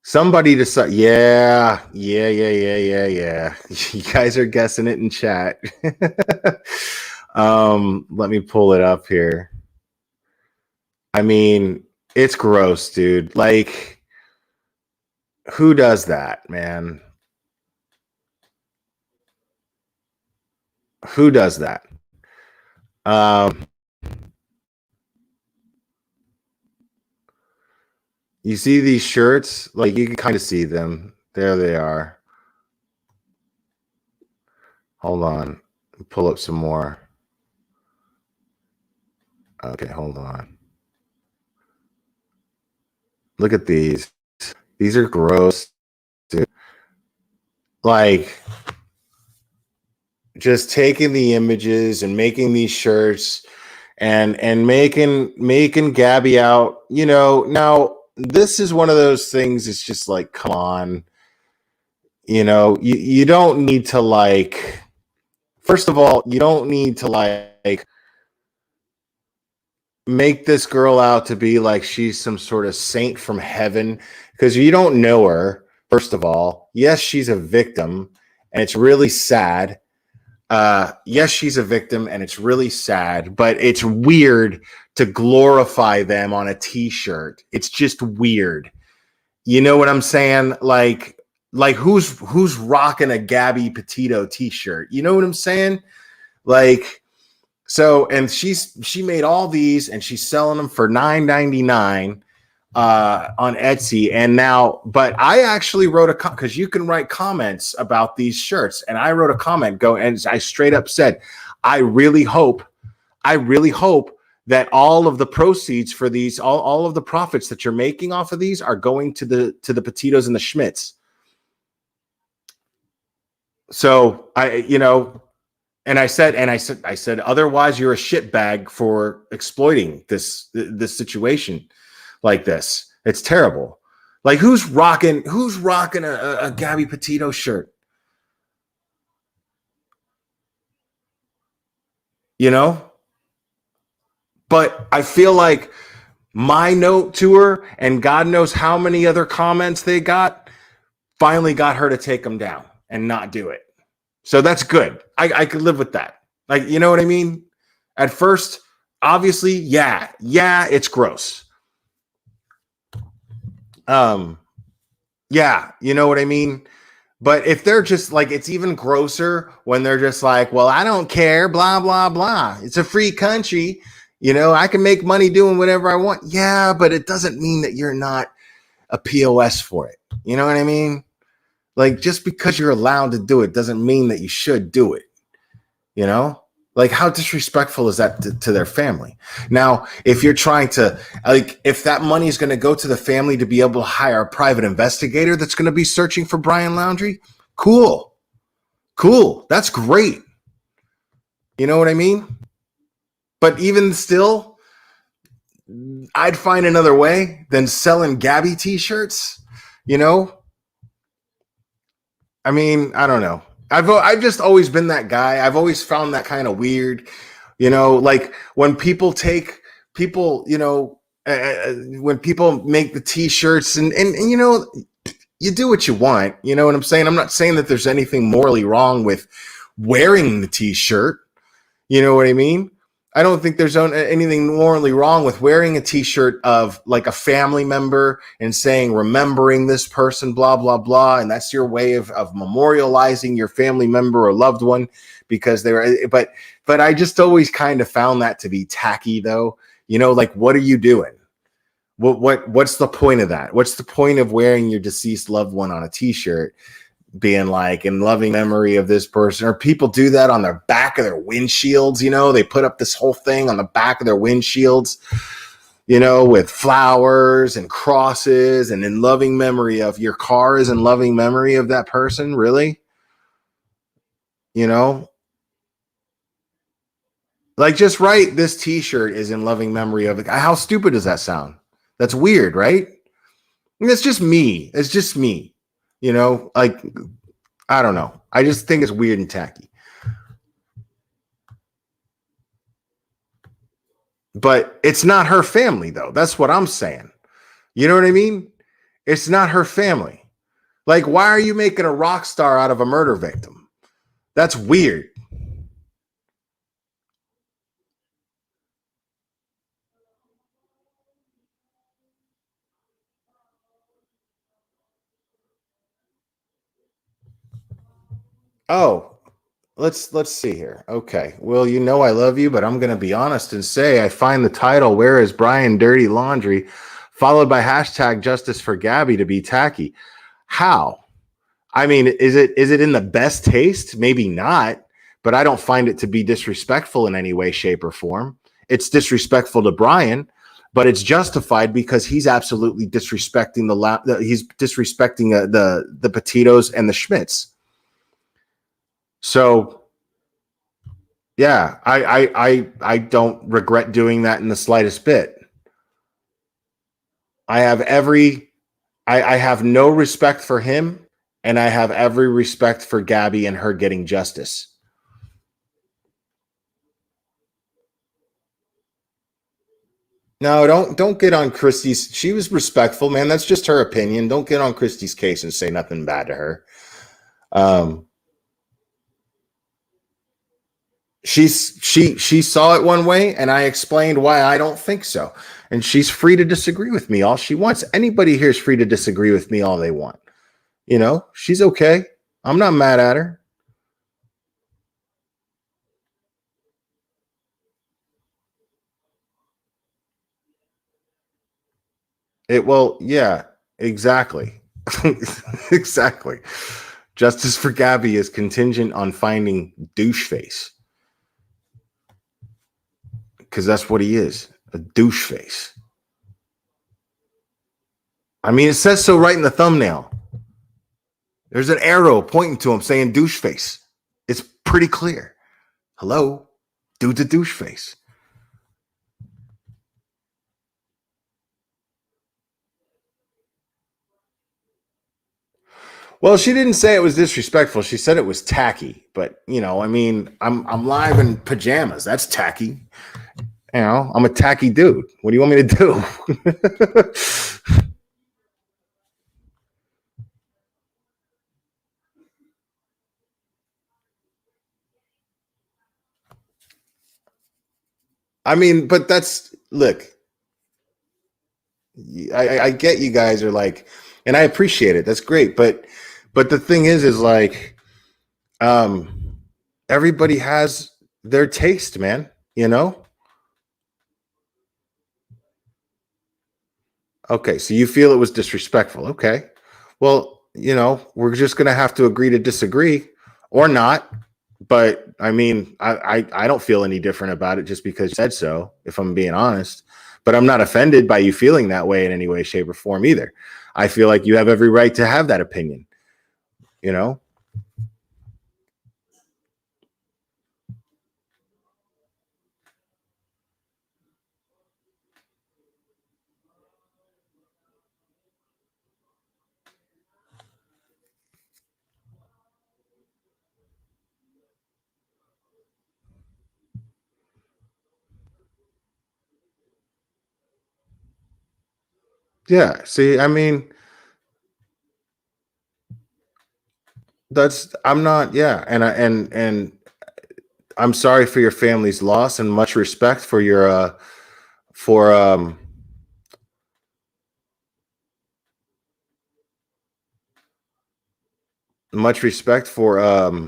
decided, yeah. You guys are guessing it in chat. Let me pull it up here. I mean, it's gross, dude. Like, who does that, man? Who does that? You see these shirts? Like, you can kind of see them. There they are. Hold on. Pull up some more. Okay, hold on. Look at these. These are gross, dude. Like, just taking the images and making these shirts and making Gabby out, you know. Now, this is one of those things, it's just like, come on. You know, you don't need to, like, first of all, you don't need to like make this girl out to be like she's some sort of saint from heaven, because you don't know her. First of all, yes, she's a victim, and it's really sad. Yes, she's a victim, and it's really sad, but it's weird to glorify them on a t-shirt. It's just weird. You know what I'm saying? Like who's rocking a Gabby Petito t-shirt? You know what I'm saying? Like, so, and she made all these and she's selling them for $9.99 on Etsy. And now, but I actually wrote because you can write comments about these shirts, and I wrote a comment and I straight up said, I really hope that all of the proceeds for these, all of the profits that you're making off of these are going to the Petitos and the Schmitz. So and I said, otherwise you're a shitbag for exploiting this situation like this. It's terrible. Like, who's rocking a Gabby Petito shirt? You know? But I feel like my note to her, and God knows how many other comments they got, finally got her to take them down and not do it. So that's good. I could live with that. Like, you know what I mean? At first, obviously, yeah, it's gross. Yeah, you know what I mean? But if they're just like, it's even grosser when they're just like, well, I don't care, blah, blah, blah. It's a free country. I can make money doing whatever I want. Yeah, but it doesn't mean that you're not a POS for it. You know what I mean? Like, just because you're allowed to do it doesn't mean that you should do it. Like, how disrespectful is that to their family? Now, if you're trying to, like, if that money is going to go to the family to be able to hire a private investigator that's going to be searching for Brian Laundrie, cool. That's great. You know what I mean? But even still, I'd find another way than selling Gabby t-shirts. I mean, I don't know. I've just always been that guy. I've always found that kind of weird. Like when people when people make the t-shirts and you do what you want. You know what I'm saying? I'm not saying that there's anything morally wrong with wearing the t-shirt. You know what I mean? I don't think there's anything morally wrong with wearing a t-shirt of like a family member and saying, remembering this person, blah, blah, blah. And that's your way of memorializing your family member or loved one because they were, but I just always kind of found that to be tacky though. Like, what are you doing? What's the point of that? What's the point of wearing your deceased loved one on a t-shirt? Being like, in loving memory of this person, or people do that on the back of their windshields. They put up this whole thing on the back of their windshields, with flowers and crosses, and in loving memory of your car is in loving memory of that person. Really? Like, just write this t-shirt is in loving memory of it. How stupid does that sound? That's weird, right? It's just me. Like, I don't know. I just think it's weird and tacky. But it's not her family, though. That's what I'm saying. You know what I mean? It's not her family. Like, why are you making a rock star out of a murder victim? That's weird. Oh, let's see here. Okay. Well, I love you, but I'm going to be honest and say I find the title, Where is Brian Dirty Laundrie, followed by hashtag Justice for Gabby, to be tacky. How? I mean, is it in the best taste? Maybe not, but I don't find it to be disrespectful in any way, shape, or form. It's disrespectful to Brian, but it's justified because he's absolutely disrespecting the Petitos and the Schmitz. So, yeah, I don't regret doing that in the slightest bit. I have no respect for him, and I have every respect for Gabby and her getting justice. No, don't get on Christie's. She was respectful, man. That's just her opinion. Don't get on Christie's case and say nothing bad to her. she saw it one way, and I explained why I don't think so. And she's free to disagree with me all she wants. Anybody here is free to disagree with me all they want. You know, she's okay. I'm not mad at her. Yeah, exactly. Exactly. Justice for Gabby is contingent on finding douche face. Because that's what he is, a douche face. I mean, it says so right in the thumbnail. There's an arrow pointing to him saying douche face. It's pretty clear. Hello? Dude's a douche face. Well, she didn't say it was disrespectful. She said it was tacky. But, you know, I mean, I'm live in pajamas. That's tacky. You know, I'm a tacky dude. What do you want me to do? I mean, but that's, look, I get you guys are like, and I appreciate it. That's great. But the thing is like, everybody has their taste, man, you know? Okay. So you feel it was disrespectful. Okay. Well, you know, we're just going to have to agree to disagree or not. But I mean, I don't feel any different about it just because you said so, if I'm being honest. But I'm not offended by you feeling that way in any way, shape, or form either. I feel like you have every right to have that opinion, you know? Yeah. See, I mean, I'm not, yeah. And I'm sorry for your family's loss and much respect for your, for, much respect for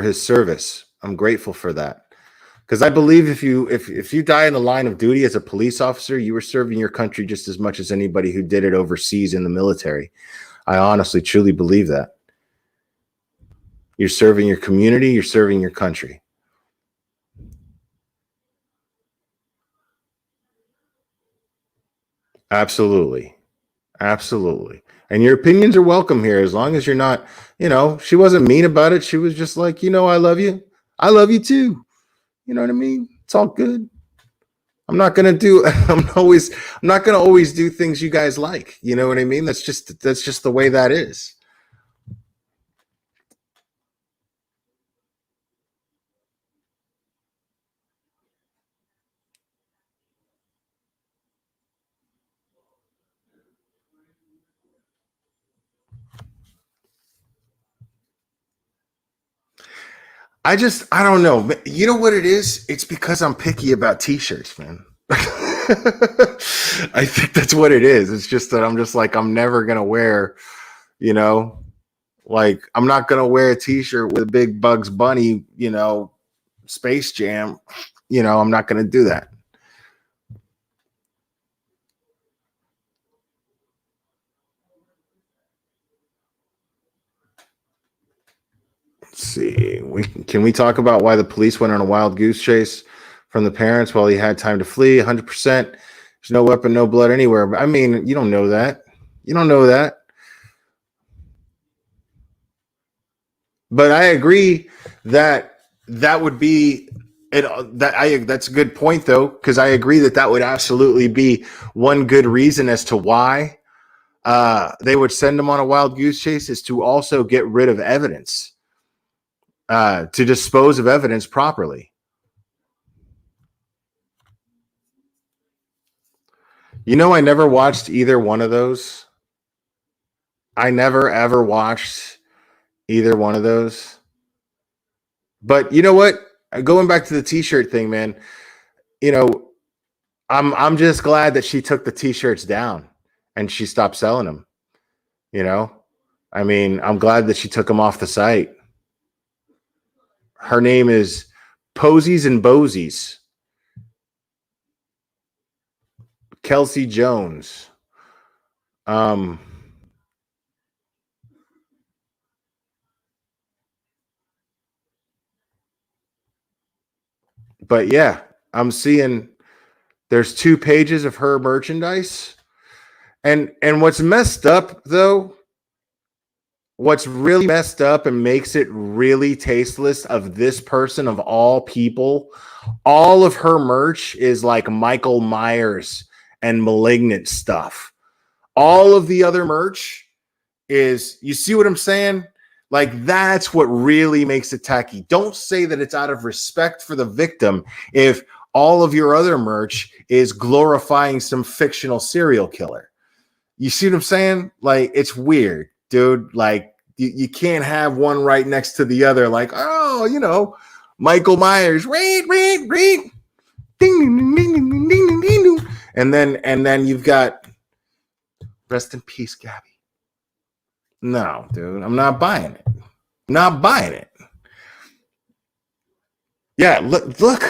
his service. I'm grateful for that. Because I believe if you die in the line of duty as a police officer, you were serving your country just as much as anybody who did it overseas in the military. I honestly, truly believe that. You're serving your community, you're serving your country. Absolutely. Absolutely. And your opinions are welcome here as long as you're not, you know, she wasn't mean about it. She was just like, you know, I love you. I love you too. You know what I mean? It's all good. I'm not gonna do. I'm not gonna always do things you guys like. You know what I mean? That's just the way that is. I don't know. You know what it is? It's because I'm picky about t-shirts, man. I think that's what it is. It's just that I'm just like, I'm never gonna wear, you know, like I'm not gonna wear a t-shirt with a big Bugs Bunny, you know, Space Jam. You know, I'm not gonna do that. Let's see. Can we talk about why the police went on a wild goose chase from the parents while he had time to flee? 100%. There's no weapon, no blood anywhere. But I mean, you don't know that. You don't know that. But I agree that would be it. That's a good point though, because I agree that would absolutely be one good reason as to why they would send him on a wild goose chase is to also get rid of evidence, to dispose of evidence properly. You know, I never watched either one of those. I never ever watched either one of those. But you know what? Going back to the t-shirt thing, man, you know, I'm just glad that she took the t-shirts down and she stopped selling them. You know, I mean, I'm glad that she took them off the site. Her name is Posies and Bosies. Kelsey Jones. But yeah, I'm seeing there's 2 pages of her merchandise. And what's messed up though, what's really messed up and makes it really tasteless of this person of all people, all of her merch is like Michael Myers and Malignant stuff. All of the other merch is, you see what I'm saying? Like, that's what really makes it tacky. Don't say that it's out of respect for the victim if all of your other merch is glorifying some fictional serial killer. You see what I'm saying? Like, it's weird, dude. Like, you can't have one right next to the other. Like, oh, you know, Michael Myers, read, ding, ding, ding, ding, ding, ding, ding, ding. And then you've got rest in peace, Gabby. No, dude, I'm not buying it. Not buying it. Yeah, look, look,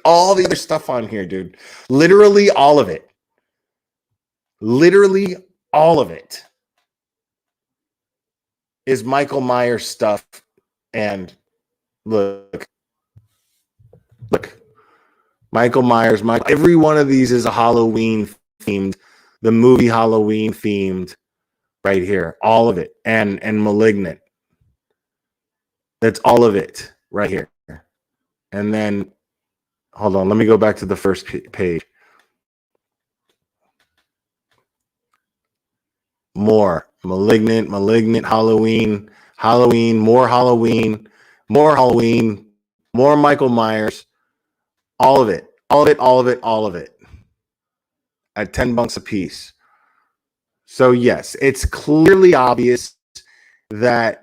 all the other stuff on here, dude. Literally all of it. Literally all of it is Michael Myers stuff. And look, Michael Myers, every one of these is a Halloween themed, the movie Halloween themed right here. All of it. And Malignant. That's all of it right here. And then, hold on, let me go back to the first page. More Malignant, Halloween, more Halloween, more Michael Myers, all of it at $10 a piece. So yes, it's clearly obvious that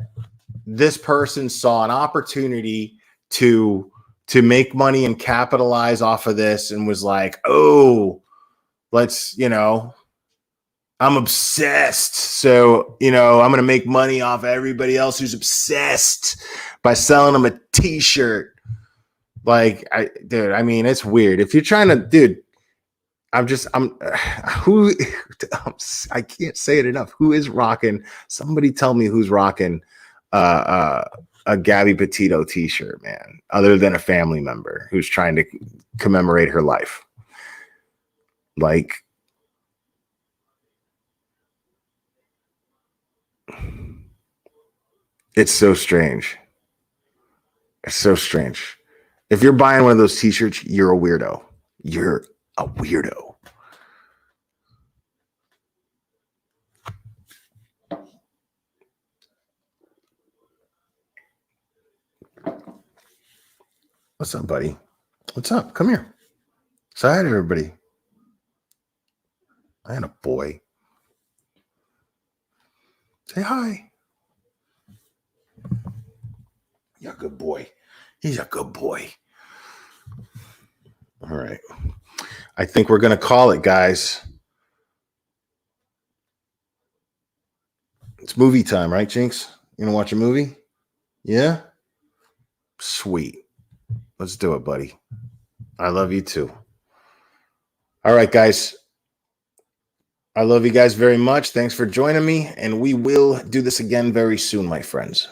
this person saw an opportunity to make money and capitalize off of this and was like, oh, let's, you know, I'm obsessed. So, you know, I'm going to make money off everybody else who's obsessed by selling them a t-shirt. Like, dude, I mean, it's weird. If you're trying to, dude, I can't say it enough. Who is rocking? Somebody tell me who's rocking a Gabby Petito t-shirt, man, other than a family member who's trying to commemorate her life. Like, it's so strange. It's so strange. If you're buying one of those t-shirts, you're a weirdo. You're a weirdo. What's up, buddy? What's up? Come here. Say hi to everybody. I had a boy. Say hi. You're a good boy. He's a good boy. All right. I think we're going to call it, guys. It's movie time, right, Jinx? You going to watch a movie? Yeah? Sweet. Let's do it, buddy. I love you too. All right, guys. I love you guys very much. Thanks for joining me, and we will do this again very soon, my friends.